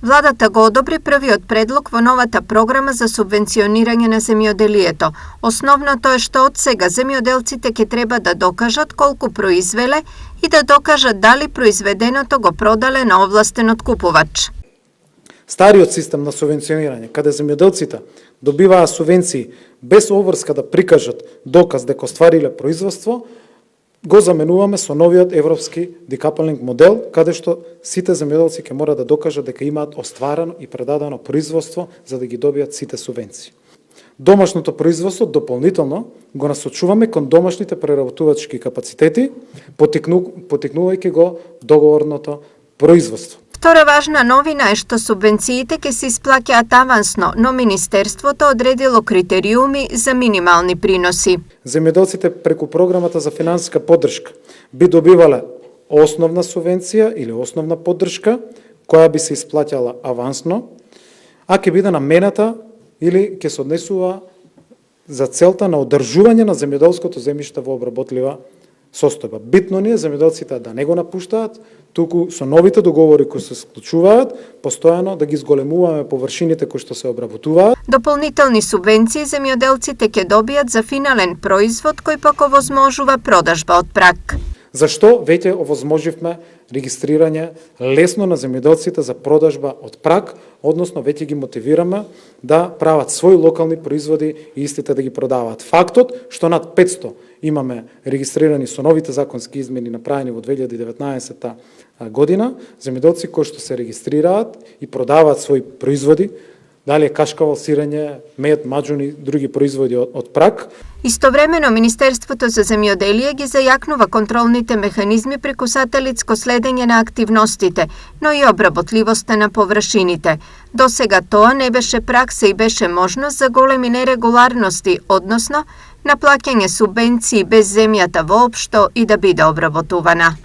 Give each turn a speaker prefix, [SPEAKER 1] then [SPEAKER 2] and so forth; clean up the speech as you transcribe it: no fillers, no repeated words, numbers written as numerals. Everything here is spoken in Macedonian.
[SPEAKER 1] Владата го одобри првиот предлог во новата програма за субвенционирање на земјоделието. Основното е што од сега земјоделците ќе треба да докажат колку произвеле и да докажат дали произведеното го продале на овластен откупувач.
[SPEAKER 2] Стариот систем на субвенционирање, каде земјоделците добиваа субвенции без обврска да прикажат доказ дека оствариле производство, го заменуваме со новиот европски декаплинг модел, каде што сите земјоделци ќе мора да докажат дека имаат остварено и предадено производство за да ги добијат сите субвенции. Домашното производство дополнително го насочуваме кон домашните преработувачки капацитети, потикнувајќи го договорното производство.
[SPEAKER 1] Втора важна новина е што субвенциите ќе се исплаќаат авансно, но Министерството одредило критериуми за минимални приноси.
[SPEAKER 2] Земјоделците преку програмата за финансиска поддршка би добивале основна субвенција или основна поддршка, која би се исплаќала авансно, а ќе биде намената или ќе се однесува за целта на одржување на земјоделското земјиште во обработлива состојба. Битно ни е земјоделците да не го напуштаат, туку со новите договори кои се склучуваат, постојано да ги зголемуваме површините кои што се обработуваат.
[SPEAKER 1] Дополнителни субвенции земјоделците ќе добијат за финален производ кој пак овозможува продажба од праг.
[SPEAKER 2] Зашто веќе овозможивме регистрирање лесно на земјоделците за продажба од праг, односно веќе ги мотивираме да прават своји локални производи и истите да ги продаваат. Фактот што над 500 имаме регистрирани со новите законски измени направени во 2019 година, земјоделци кои што се регистрираат и продаваат своји производи, дали е кашкавал, сирење, мед, маџун и други производи од праг.
[SPEAKER 1] Истовремено, Министерството за земјоделие ги зајакнува контролните механизми преку сателитско следење на активностите, но и обработливоста на површините. До сега тоа не беше пракса и беше можност за големи нерегуларности, односно на плаќање субвенции без земјата воопшто и да биде обработувана.